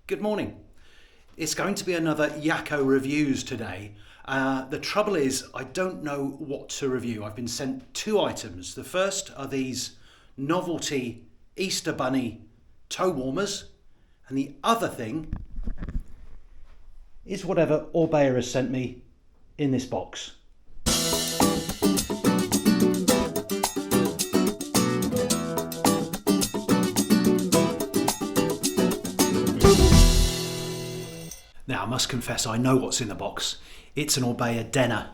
Good morning. It's going to be another Yakko Reviews today. The trouble is I don't know what to review. I've been sent two items. The first are these novelty Easter Bunny toe warmers, and the other thing is whatever Orbea has sent me in this box. Now, I must confess, I know what's in the box. It's an Orbea Denna.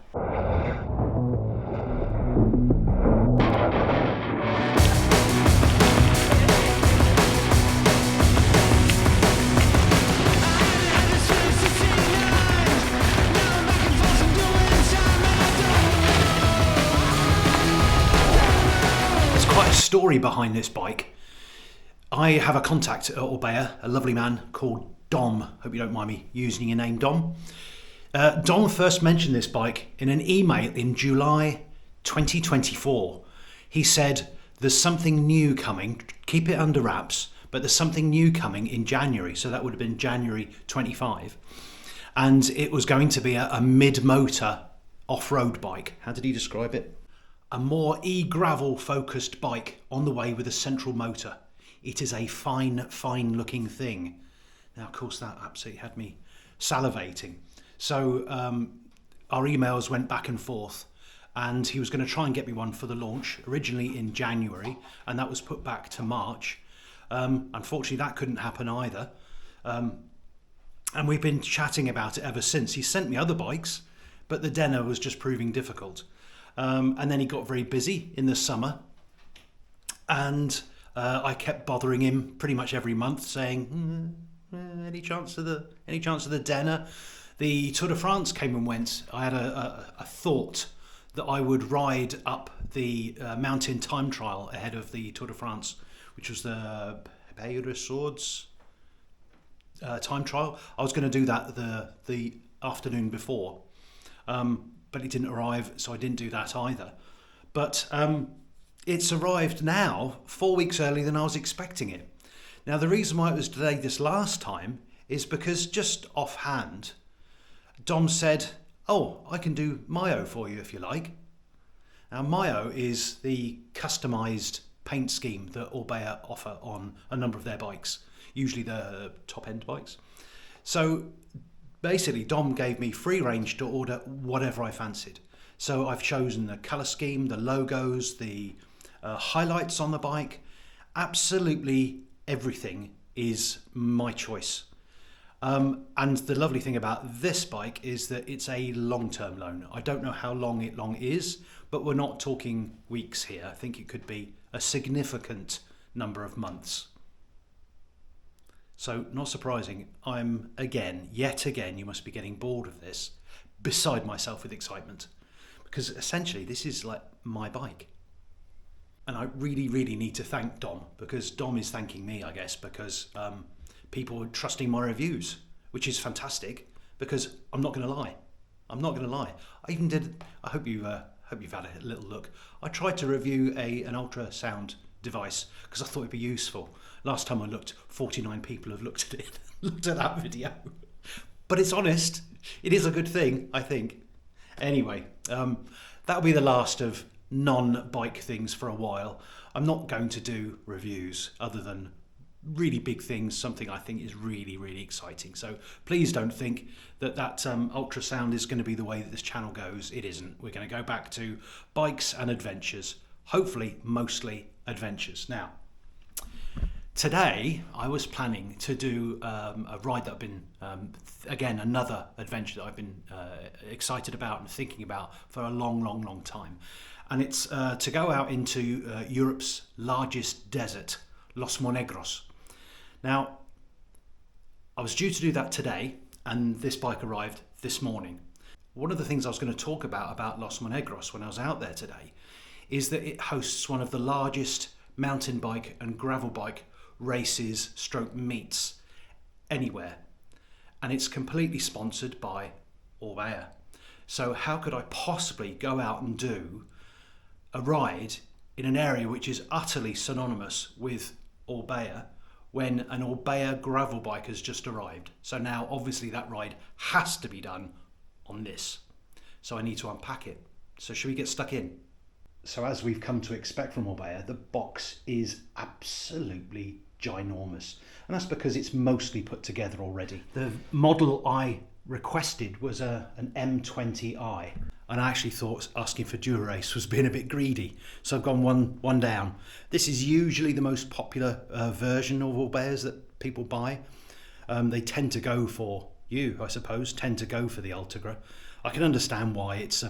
There's quite a story behind this bike. I have a contact at Orbea, a lovely man called Dom. Hope you don't mind me using your name, Dom. Dom first mentioned this bike in an email in July 2024. He said, there's something new coming, keep it under wraps, but there's something new coming in January. So that would have been January 25. And it was going to be a mid-motor off-road bike. How did he describe it? A more e-gravel focused bike on the way with a central motor. It is a fine looking thing. Now, of course, that absolutely had me salivating. So our emails went back and forth, and he was going to try and get me one for the launch, originally in January, and that was put back to March. Unfortunately, that couldn't happen either. And we've been chatting about it ever since. He sent me other bikes, but the Denna was just proving difficult. And then he got very busy in the summer, and I kept bothering him pretty much every month saying, any chance of the Denna? The Tour de France came and went. I had a thought that I would ride up the mountain time trial ahead of the Tour de France, which was the HPR60 time trial. I was going to do that the afternoon before, but it didn't arrive, so I didn't do that either. But it's arrived now 4 weeks earlier than I was expecting it. Now, the reason why it was delayed this last time is because just offhand, Dom said, oh, I can do Mayo for you if you like. Now, Mayo is the customised paint scheme that Orbea offer on a number of their bikes, usually the top-end bikes. So basically, Dom gave me free range to order whatever I fancied. So I've chosen the colour scheme, the logos, the highlights on the bike, absolutely everything is my choice. And the lovely thing about this bike is that it's a long-term loan. I don't know how long it is, but we're not talking weeks here. I think it could be a significant number of months. So not surprising, I'm yet again, you must be getting bored of this, beside myself with excitement. Because essentially this is like my bike. And I really need to thank Dom, because Dom is thanking me, I guess, because people are trusting my reviews, which is fantastic, because I'm not going to lie. I even did, I hope you've had a little look. I tried to review an ultrasound device because I thought it'd be useful. Last time I looked, 49 people have looked at it, looked at that video. But it's honest, it is a good thing, I think. Anyway, that'll be the last of non-bike things for a while. I'm not going to do reviews other than really big things, something I think is really exciting. So please don't think that ultrasound is going to be the way that this channel goes. It isn't. We're going to go back to bikes and adventures, hopefully mostly adventures. Now, today I was planning to do a ride that I've been, again, another adventure that I've been excited about and thinking about for a long time. And it's to go out into Europe's largest desert, Los Monegros. Now, I was due to do that today, and this bike arrived this morning. One of the things I was going to talk about Los Monegros when I was out there today is that it hosts one of the largest mountain bike and gravel bike races / meets anywhere. And it's completely sponsored by Orbea. So how could I possibly go out and do a ride in an area which is utterly synonymous with Orbea when an Orbea gravel bike has just arrived. So now obviously that ride has to be done on this. So I need to unpack it. So should we get stuck in? So as we've come to expect from Orbea, the box is absolutely ginormous. And that's because it's mostly put together already. The model I requested was an M20i. And I actually thought asking for Dura-Ace was being a bit greedy. So I've gone one down. This is usually the most popular version of Orbeas that people buy. They tend to go for, I suppose, tend to go for the Ultegra. I can understand why. It's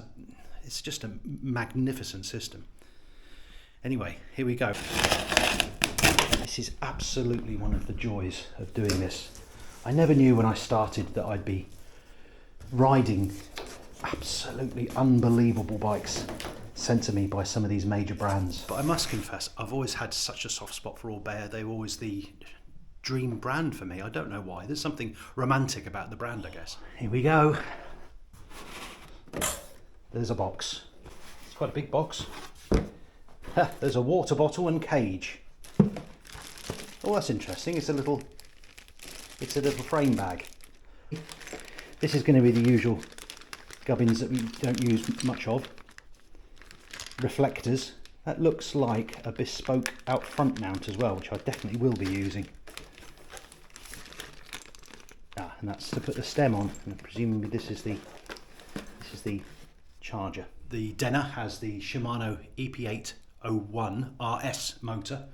just a magnificent system. Anyway, here we go. This is absolutely one of the joys of doing this. I never knew when I started that I'd be riding absolutely unbelievable bikes sent to me by some of these major brands. But I must confess, I've always had such a soft spot for Orbea. They were always the dream brand for me. I don't know why. There's something romantic about the brand, I guess. Here we go. There's a box. It's quite a big box. There's a water bottle and cage. Oh, that's interesting. It's a little frame bag. This is going to be the usual gubbins that we don't use much of. Reflectors. That looks like a bespoke out front mount as well, which I definitely will be using. And that's to put the stem on, and presumably this is the charger. The Denna has the Shimano EP801 RS motor,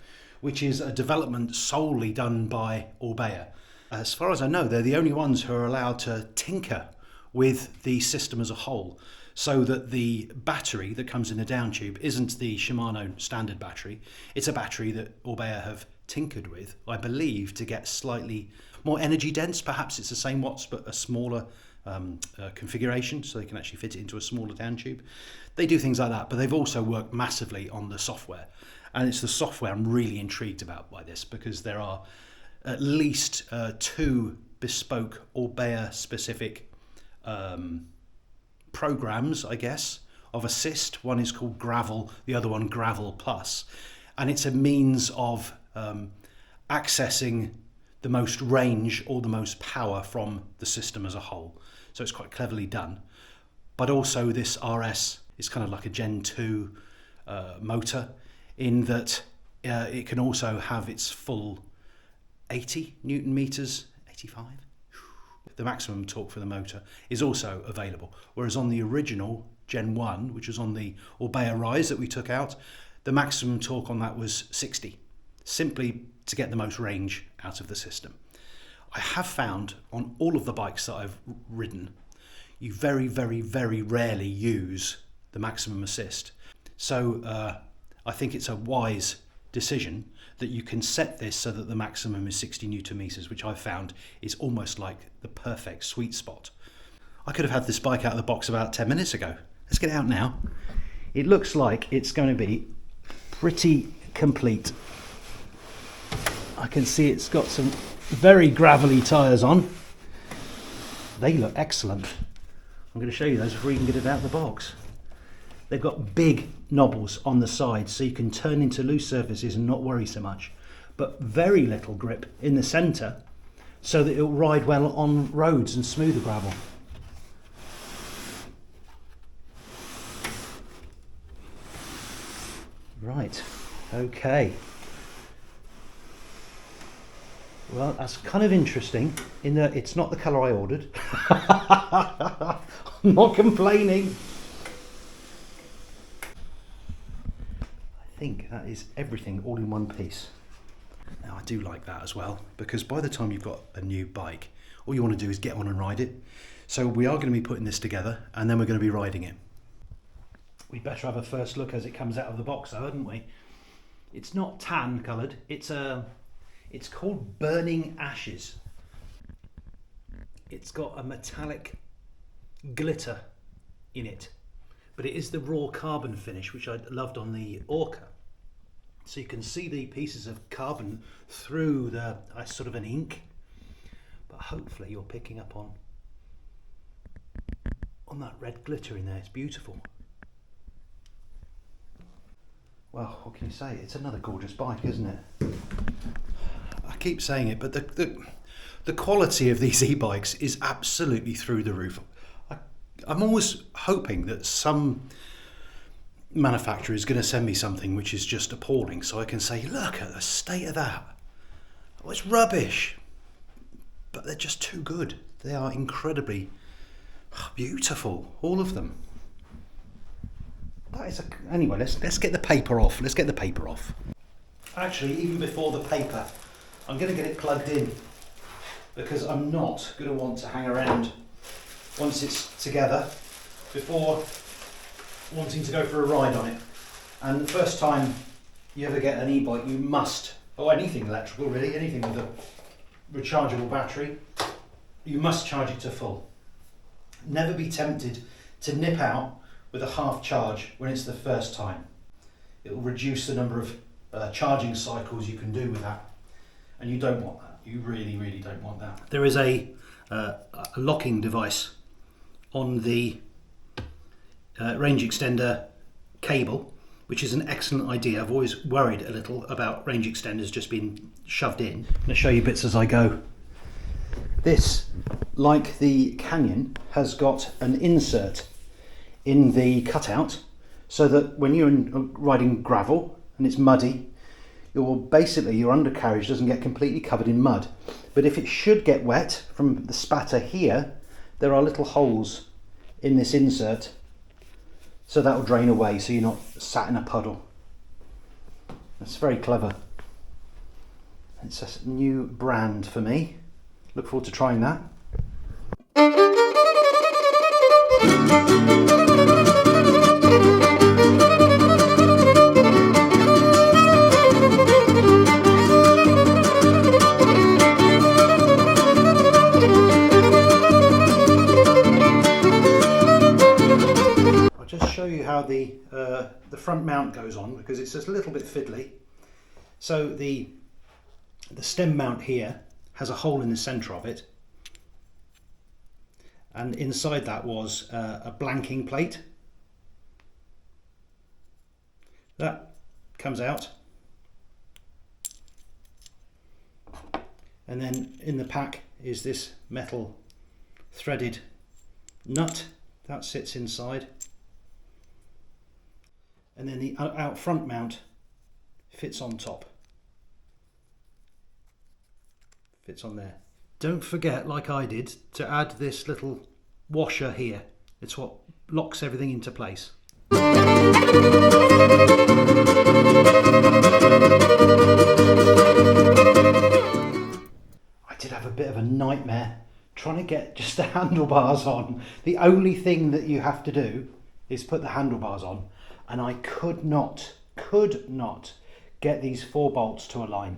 which is a development solely done by Orbea. As far as I know, they're the only ones who are allowed to tinker with the system as a whole, so that the battery that comes in the down tube isn't the Shimano standard battery. It's a battery that Orbea have tinkered with, I believe, to get slightly more energy dense. Perhaps it's the same watts but a smaller configuration, so they can actually fit it into a smaller down tube. They do things like that, but they've also worked massively on the software, and it's the software I'm really intrigued about by this, because there are at least 2 bespoke Orbea specific programs, I guess, of assist. One is called Gravel, the other one Gravel Plus, and it's a means of accessing the most range or the most power from the system as a whole. So it's quite cleverly done. But also this RS is kind of like a Gen 2 motor, in that it can also have its full 80 Newton meters, 85. The maximum torque for the motor is also available. Whereas on the original Gen 1, which was on the Orbea Rise that we took out, the maximum torque on that was 60, simply to get the most range out of the system. I have found on all of the bikes that I've ridden, you very, very, very rarely use the maximum assist. So I think it's a wise decision that you can set this so that the maximum is 60 Newton meters, which I've found is almost like the perfect sweet spot. I could have had this bike out of the box about 10 minutes ago. Let's get it out now. It looks like it's going to be pretty complete. I can see it's got some very gravelly tyres on. They look excellent. I'm going to show you those before you can get it out of the box. They've got big knobbles on the sides, so you can turn into loose surfaces and not worry so much. But very little grip in the centre, so that it'll ride well on roads and smoother gravel. Right, okay. Well, that's kind of interesting in that it's not the colour I ordered. I'm not complaining. I think that is everything all in one piece. Now I do like that as well, because by the time you've got a new bike, all you want to do is get on and ride it. So we are going to be putting this together, and then we're going to be riding it. We'd better have a first look as it comes out of the box though, hadn't we? It's not tan coloured, it's called Burning Ashes. It's got a metallic glitter in it, but it is the raw carbon finish, which I loved on the Orca. So you can see the pieces of carbon through the sort of an ink, but hopefully you're picking up on that red glitter in there. It's beautiful. Well, what can you say? It's another gorgeous bike, isn't it? I keep saying it, but the quality of these e-bikes is absolutely through the roof. I'm always hoping that some manufacturer is going to send me something which is just appalling, so I can say, look at the state of that. Oh, it's rubbish, but they're just too good. They are incredibly beautiful, all of them. Anyway, let's get the paper off. Let's get the paper off. Actually, even before the paper, I'm going to get it plugged in, because I'm not going to want to hang around once it's together before wanting to go for a ride on it. And the first time you ever get an e-bike, you must, or anything electrical really, anything with a rechargeable battery, you must charge it to full. Never be tempted to nip out with a half charge when it's the first time. It will reduce the number of charging cycles you can do with that, and you don't want that. You really, really don't want that. There is a locking device on the range extender cable, which is an excellent idea. I've always worried a little about range extenders just being shoved in. I'm going to show you bits as I go. This, like the Canyon, has got an insert in the cutout, so that when you're riding gravel and it's muddy, your undercarriage doesn't get completely covered in mud. But if it should get wet from the spatter here, there are little holes in this insert, so that will drain away, so you're not sat in a puddle. That's very clever. It's a new brand for me. Look forward to trying that. I'll just show you how the front mount goes on, because it's just a little bit fiddly. So the stem mount here has a hole in the centre of it, and inside that was a blanking plate. That comes out, and then in the pack is this metal threaded nut that sits inside, and then the out front mount fits on top. Fits on there. Don't forget, like I did, to add this little washer here. It's what locks everything into place. I did have a bit of a nightmare trying to get just the handlebars on. The only thing that you have to do is put the handlebars on, and I could not get these 4 bolts to align.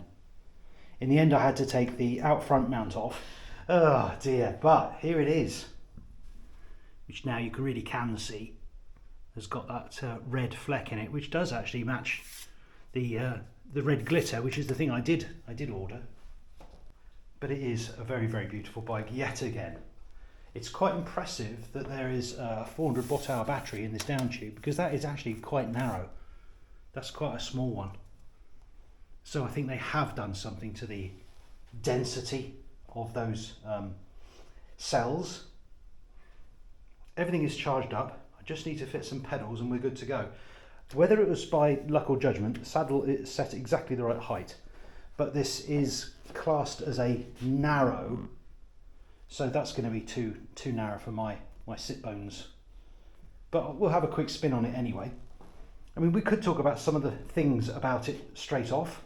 In the end, I had to take the out front mount off. Oh dear, but here it is, which now you can see has got that red fleck in it, which does actually match the red glitter, which is the thing I did order. But it is a very, very beautiful bike yet again. It's quite impressive that there is a 400 watt-hour battery in this down tube, because that is actually quite narrow. That's quite a small one. So I think they have done something to the density of those cells. Everything is charged up. I just need to fit some pedals and we're good to go. Whether it was by luck or judgment, the saddle is set exactly the right height, but this is classed as a narrow, so that's going to be too narrow for my sit bones. But we'll have a quick spin on it anyway. I mean, we could talk about some of the things about it straight off,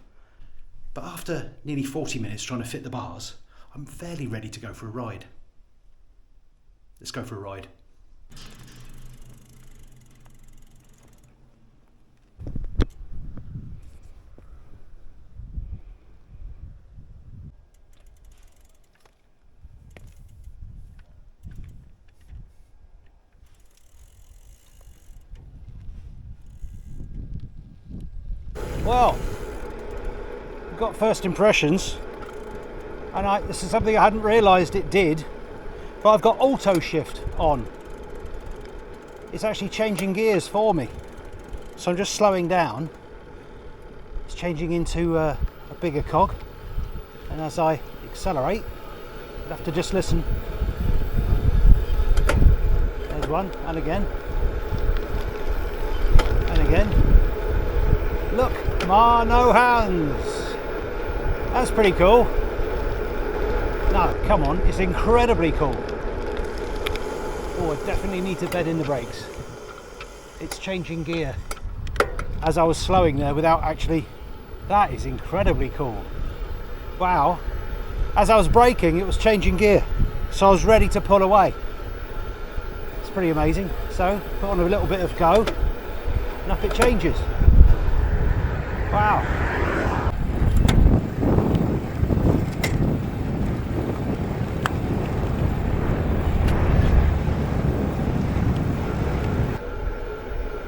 but after nearly 40 minutes trying to fit the bars, I'm fairly ready to go for a ride. Let's go for a ride. Well, we've got first impressions, and this is something I hadn't realised it did, but I've got auto shift on. It's actually changing gears for me, so I'm just slowing down. It's changing into a bigger cog, and as I accelerate, I have to just listen. There's one, and again, and again. Look, no hands. That's pretty cool. No, come on, it's incredibly cool. Oh, I definitely need to bed in the brakes. It's changing gear as I was slowing there without actually. That is incredibly cool. Wow. As I was braking, it was changing gear, so I was ready to pull away. It's pretty amazing. So put on a little bit of go and up it changes. Wow.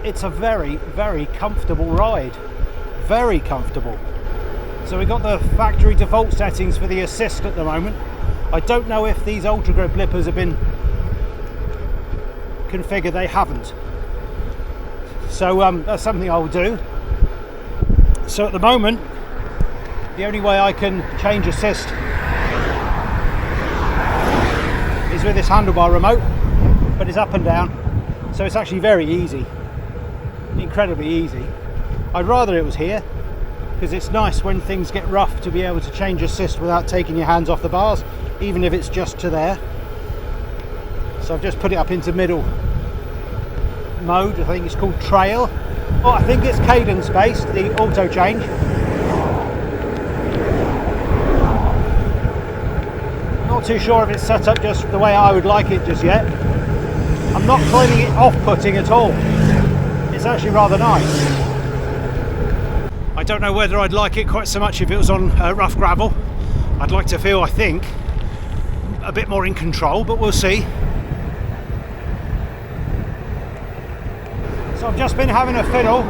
It's a very, very comfortable ride. Very comfortable. So we've got the factory default settings for the assist at the moment. I don't know if these ultra grip blippers have been configured. They haven't. So that's something I will do. So at the moment, the only way I can change assist is with this handlebar remote, but it's up and down. So it's actually very easy. Incredibly easy. I'd rather it was here, because it's nice when things get rough to be able to change assist without taking your hands off the bars, even if it's just to there. So I've just put it up into middle mode. I think it's called trail. Oh, I think it's cadence based, the auto change. Not too sure if it's set up just the way I would like it just yet. I'm not finding it off-putting at all. It's actually rather nice. I don't know whether I'd like it quite so much if it was on rough gravel. I'd like to feel, I think, a bit more in control, but we'll see. So I've just been having a fiddle,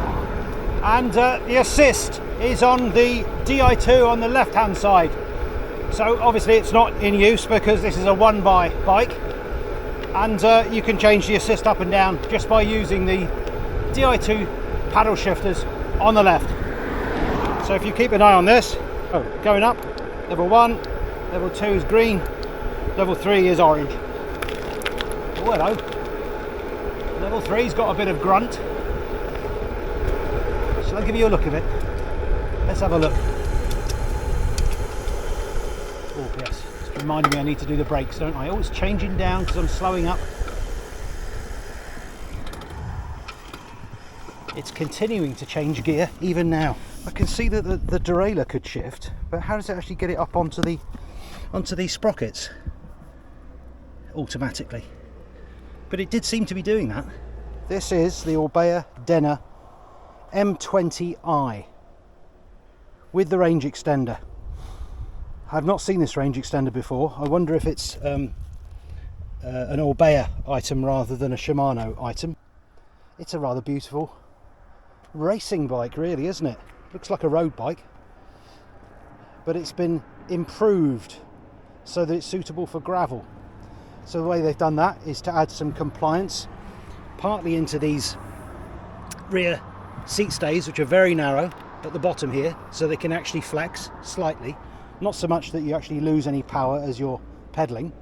and the assist is on the Di2 on the left hand side. So obviously it's not in use because this is a one-by bike, and you can change the assist up and down just by using the Di2 paddle shifters on the left. So if you keep an eye on this, going up, level 1, level 2 is green, level 3 is orange. Oh, hello. Level 3's got a bit of grunt. Shall I give you a look of it? Let's have a look. Oh yes, it's reminding me I need to do the brakes, don't I? Oh, it's changing down because I'm slowing up. It's continuing to change gear even now. I can see that the derailleur could shift, but how does it actually get it up onto these sprockets automatically? But it did seem to be doing that. This is the Orbea Denna M20i with the range extender. I've not seen this range extender before. I wonder if it's an Orbea item rather than a Shimano item. It's a rather beautiful racing bike, really, isn't it? Looks like a road bike, but it's been improved so that it's suitable for gravel. So the way they've done that is to add some compliance, partly into these rear seat stays, which are very narrow at the bottom here, so they can actually flex slightly, not so much that you actually lose any power as you're pedaling.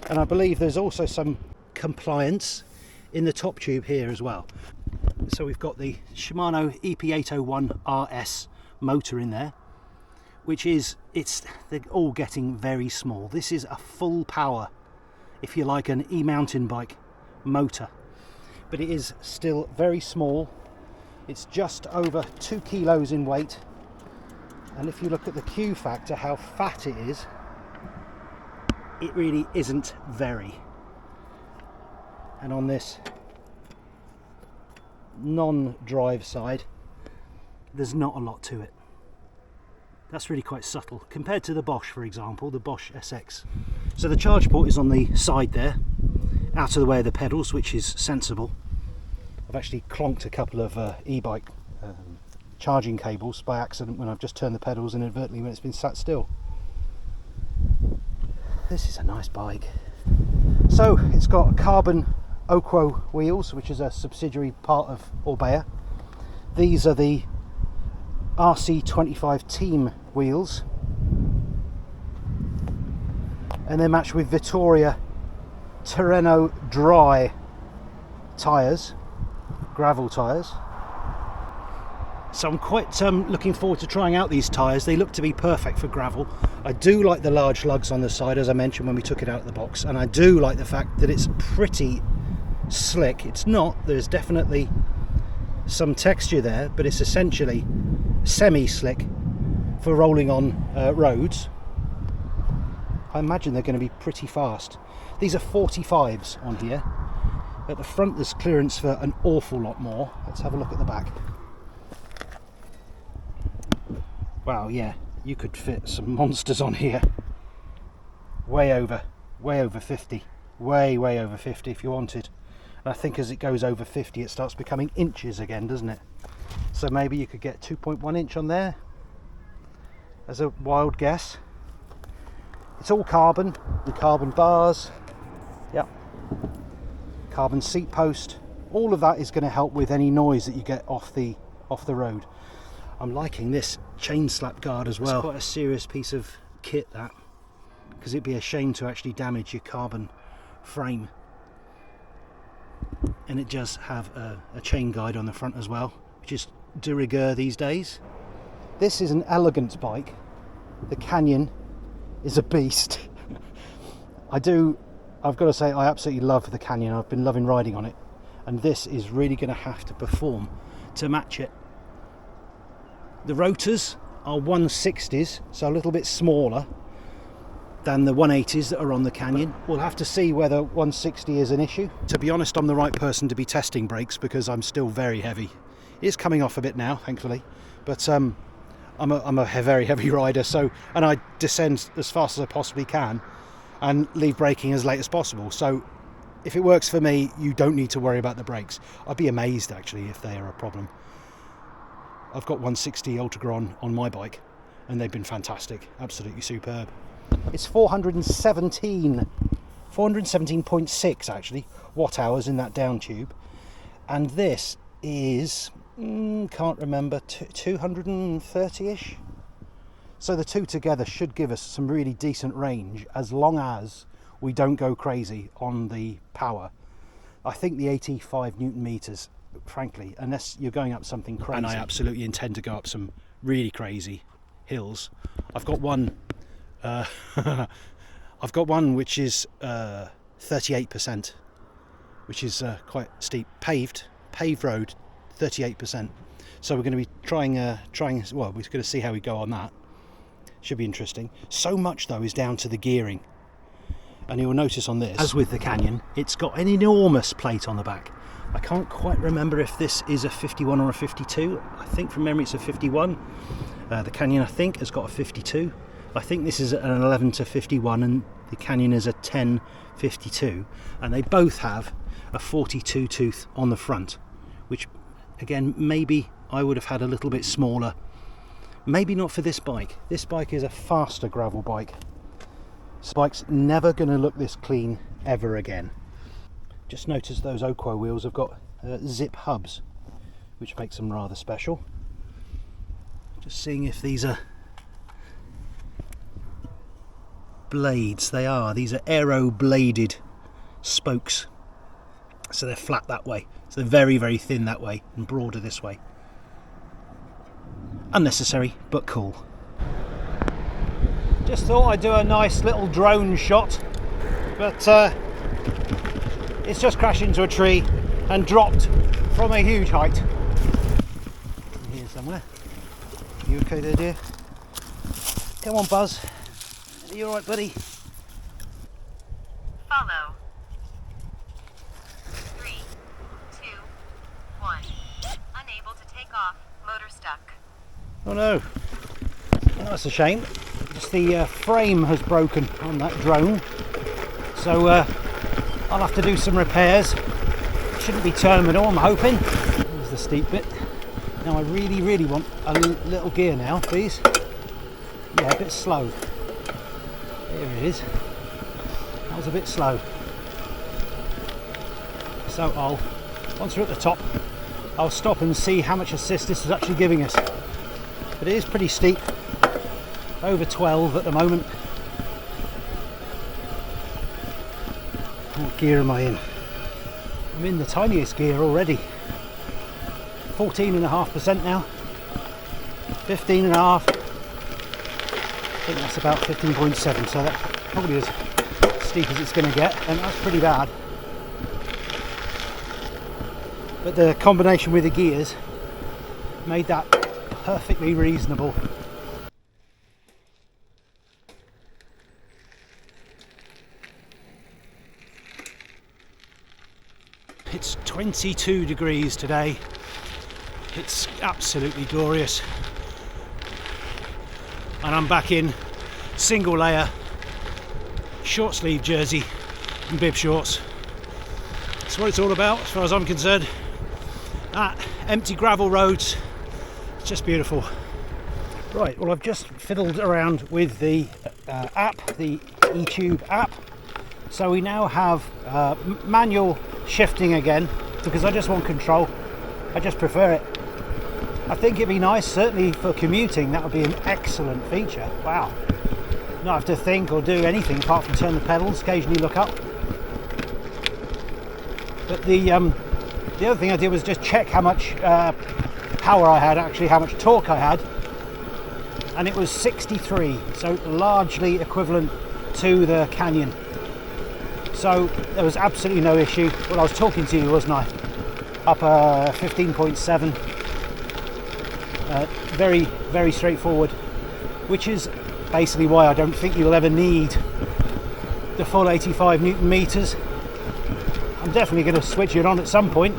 And I believe there's also some compliance in the top tube here as well. So we've got the Shimano EP801 RS motor in there, which is, they're all getting very small. This is a full power, if you like, an e-mountain bike motor, but it is still very small. It's just over 2 kilos in weight, and if you look at the Q factor, how fat it is, it really isn't very. And on this non-drive side, there's not a lot to it. That's really quite subtle compared to the Bosch, for example, the Bosch SX. So the charge port is on the side there, out of the way of the pedals, which is sensible. I've actually clonked a couple of e-bike charging cables by accident when I've just turned the pedals inadvertently when it's been sat still. This is a nice bike. So it's got carbon Oquo wheels, which is a subsidiary part of Orbea. These are the RC25 team wheels, and they're matched with Vittoria Terreno dry tyres, gravel tyres. So I'm quite looking forward to trying out these tyres. They look to be perfect for gravel. I do like the large lugs on the side, as I mentioned when we took it out of the box, and I do like the fact that it's pretty slick. It's not, there's definitely some texture there, but it's essentially semi-slick for rolling on roads. I imagine they're going to be pretty fast. These are 45s on here. At the front there's clearance for an awful lot more. Let's have a look at the back. Wow, yeah, you could fit some monsters on here. Way over 50. Way over 50 if you wanted. And I think as it goes over 50 it starts becoming inches again, doesn't it? So maybe you could get 2.1 inch on there as a wild guess. It's all carbon, the carbon bars, yep, carbon seat post. All of that is going to help with any noise that you get off the road. I'm liking this chain slap guard as well. It's quite a serious piece of kit, that, because it'd be a shame to actually damage your carbon frame. And it does have a chain guide on the front as well, which is de rigueur these days. This is an elegant bike. The Canyon is a beast. I've got to say, I absolutely love the Canyon. I've been loving riding on it, and this is really going to have to perform to match it. The rotors are 160s, so a little bit smaller than the 180s that are on the Canyon. We'll have to see whether 160 is an issue. To be honest, I'm the right person to be testing brakes because I'm still very heavy. It's coming off a bit now, thankfully, but I'm a very heavy rider, and I descend as fast as I possibly can and leave braking as late as possible. So if it works for me, you don't need to worry about the brakes. I'd be amazed actually if they are a problem. I've got 160 Ultra on my bike and they've been fantastic, absolutely superb. It's 417.6 actually watt hours in that down tube, and this is can't remember, 230-ish. So the two together should give us some really decent range, as long as we don't go crazy on the power. I think the 85 Newton meters, frankly, unless you're going up something crazy. And I absolutely intend to go up some really crazy hills. I've got one which is 38%, which is quite steep. Paved road, 38%. So we're going to be trying, well, we're going to see how we go on that. Should be interesting. So much though is down to the gearing. And you'll notice on this, as with the Canyon, it's got an enormous plate on the back. I can't quite remember if this is a 51 or a 52. I think from memory it's a 51. The Canyon, I think, has got a 52. I think this is an 11 to 51 and the Canyon is a 10 52. And they both have a 42 tooth on the front, which again, maybe I would have had a little bit smaller. Maybe not for this bike. This bike is a faster gravel bike. This bike's never going to look this clean ever again. Just notice those Oquo wheels have got zip hubs, which makes them rather special. Just seeing if these are blades. They are. These are aero bladed spokes. So they're flat that way. So they're very, very thin that way and broader this way. Unnecessary, but cool. Just thought I'd do a nice little drone shot, but it's just crashed into a tree and dropped from a huge height. Here somewhere. You okay there, dear? Come on, Buzz. Are you alright, buddy? Follow. 3, 2, 1. Unable to take off. Motor stuck. Oh no. Well, that's a shame. Just the frame has broken on that drone. So I'll have to do some repairs. Shouldn't be terminal, I'm hoping. Here's the steep bit. Now I really, really want a little gear now, please. Yeah, a bit slow. Here it is. That was a bit slow. So once we're at the top, I'll stop and see how much assist this is actually giving us. but it is pretty steep, over 12 at the moment. What gear am I in? I'm in the tiniest gear already, 14.5% now, 15.5, I think that's about 15.7, so that's probably as steep as it's going to get, and that's pretty bad. But the combination with the gears made that perfectly reasonable. It's 22 degrees today. It's absolutely glorious. And I'm back in single layer, short sleeve jersey and bib shorts. That's what it's all about as far as I'm concerned. That empty gravel roads, it's just beautiful. Right, well, I've just fiddled around with the app, the eTube app. So we now have manual shifting again, because I just want control. I just prefer it. I think it'd be nice, certainly for commuting, that would be an excellent feature. Wow. Not have to think or do anything apart from turn the pedals, occasionally look up. But the other thing I did was just check how much power I had, actually how much torque I had, and it was 63, so largely equivalent to the Canyon. So there was absolutely no issue. Well, I was talking to you, wasn't I? Up 15.7. Very, very straightforward, which is basically why I don't think you'll ever need the full 85 Newton meters. I'm definitely going to switch it on at some point,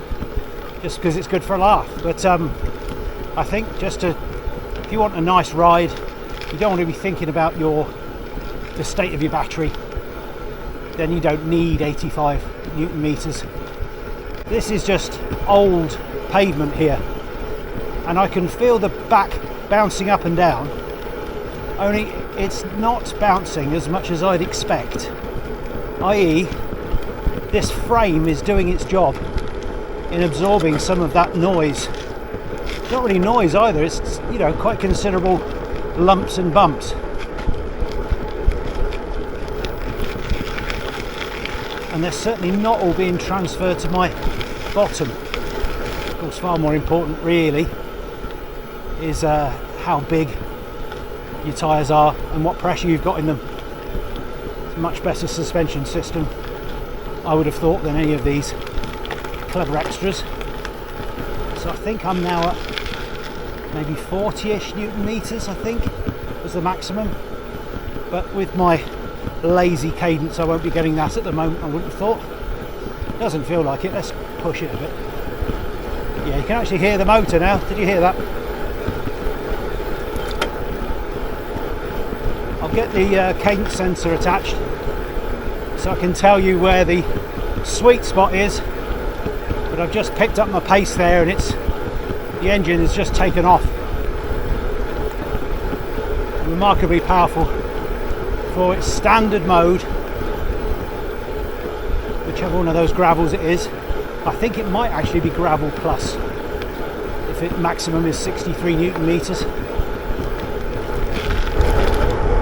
just because it's good for a laugh. But I think just if you want a nice ride, you don't want to be thinking about the state of your battery, then you don't need 85 Newton meters. This is just old pavement here, and I can feel the back bouncing up and down, only it's not bouncing as much as I'd expect, i.e. this frame is doing its job in absorbing some of that noise. It's not really noise either, it's, you know, quite considerable lumps and bumps. And they're certainly not all being transferred to my bottom. Of course, far more important really is how big your tyres are and what pressure you've got in them. It's a much better suspension system, I would have thought, than any of these clever extras. So I think I'm now at maybe 40-ish Newton meters, I think was the maximum, but with my lazy cadence I won't be getting that at the moment, I wouldn't have thought. Doesn't feel like it. Let's push it a bit. Yeah, you can actually hear the motor now. Did you hear that? I'll get the cadence sensor attached so I can tell you where the sweet spot is, but I've just picked up my pace there and the engine has just taken off. Remarkably powerful for its standard mode, whichever one of those gravels it is. I think it might actually be gravel plus, if it maximum is 63 Newton meters.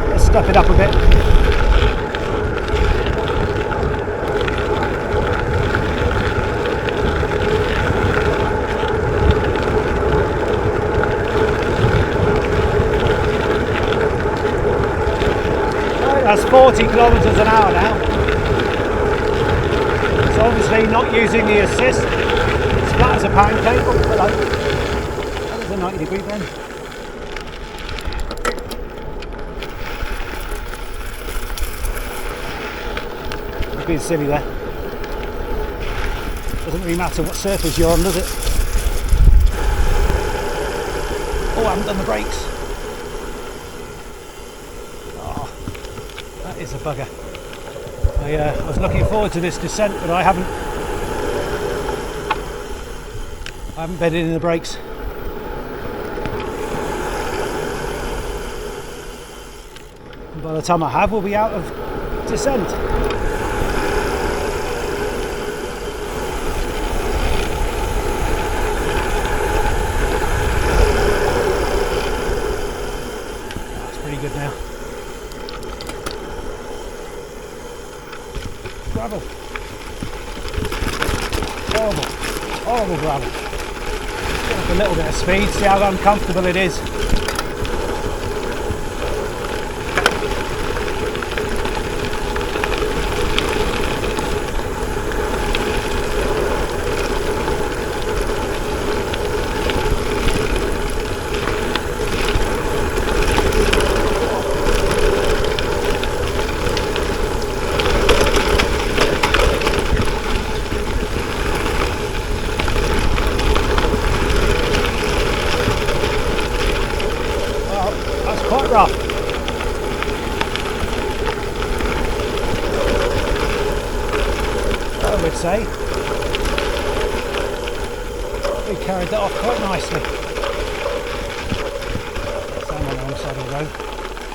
Let's step it up a bit. That's 40 kilometers an hour now. It's obviously not using the assist. It's flat as a pancake. Oh, hello. That was a 90-degree bend. I'm being silly there. Doesn't really matter what surface you're on, does it? Oh, I haven't done the brakes. It's a bugger. I was looking forward to this descent, but I haven't bedded in the brakes. And by the time I have, we'll be out of descent. now. Gravel. Horrible, horrible gravel. Just a little bit of speed, see how uncomfortable it is. Quite rough. I would say. We carried that off quite nicely. Stand on the wrong side of the road.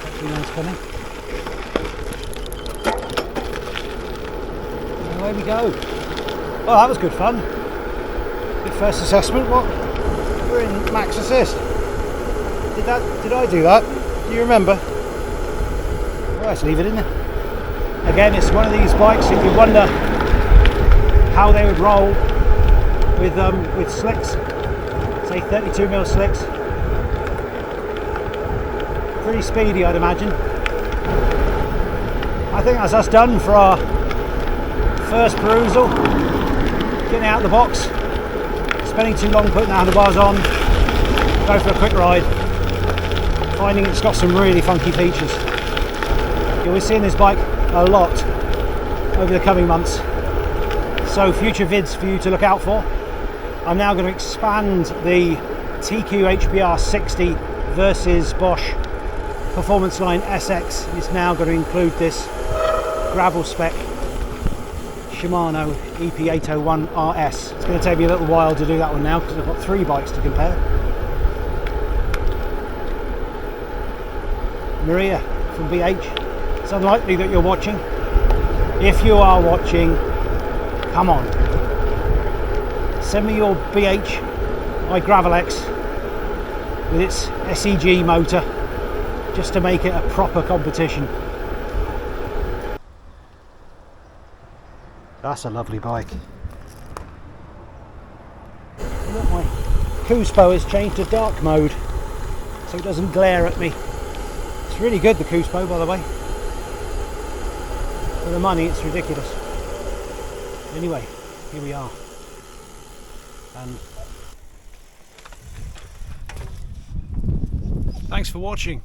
Hopefully no one's coming. And away we go. Oh, that was good fun. Good first assessment. What? We're in max assist. Did I do that? Do you remember? Well, let's leave it in there. Again, it's one of these bikes that you wonder how they would roll with slicks, say 32mm slicks. Pretty speedy, I'd imagine. I think that's us done for our first perusal. Getting out of the box, spending too long putting the handlebars on, go for a quick ride. Finding it's got some really funky features. You'll be seeing this bike a lot over the coming months, so future vids for you to look out for. I'm now going to expand the TQ HPR60 versus Bosch Performance Line SX. It's now going to include this gravel spec Shimano EP801 RS. It's going to take me a little while to do that one now because I've got 3 bikes to compare. Maria from BH, it's unlikely that you're watching. If you are watching, come on, send me your BH iGravel X with its SEG motor just to make it a proper competition. That's a lovely bike. Look, my Cuspo has changed to dark mode so it doesn't glare at me. It's really good, the Cuspo, by the way. For the money, it's ridiculous. Anyway, here we are. And thanks for watching.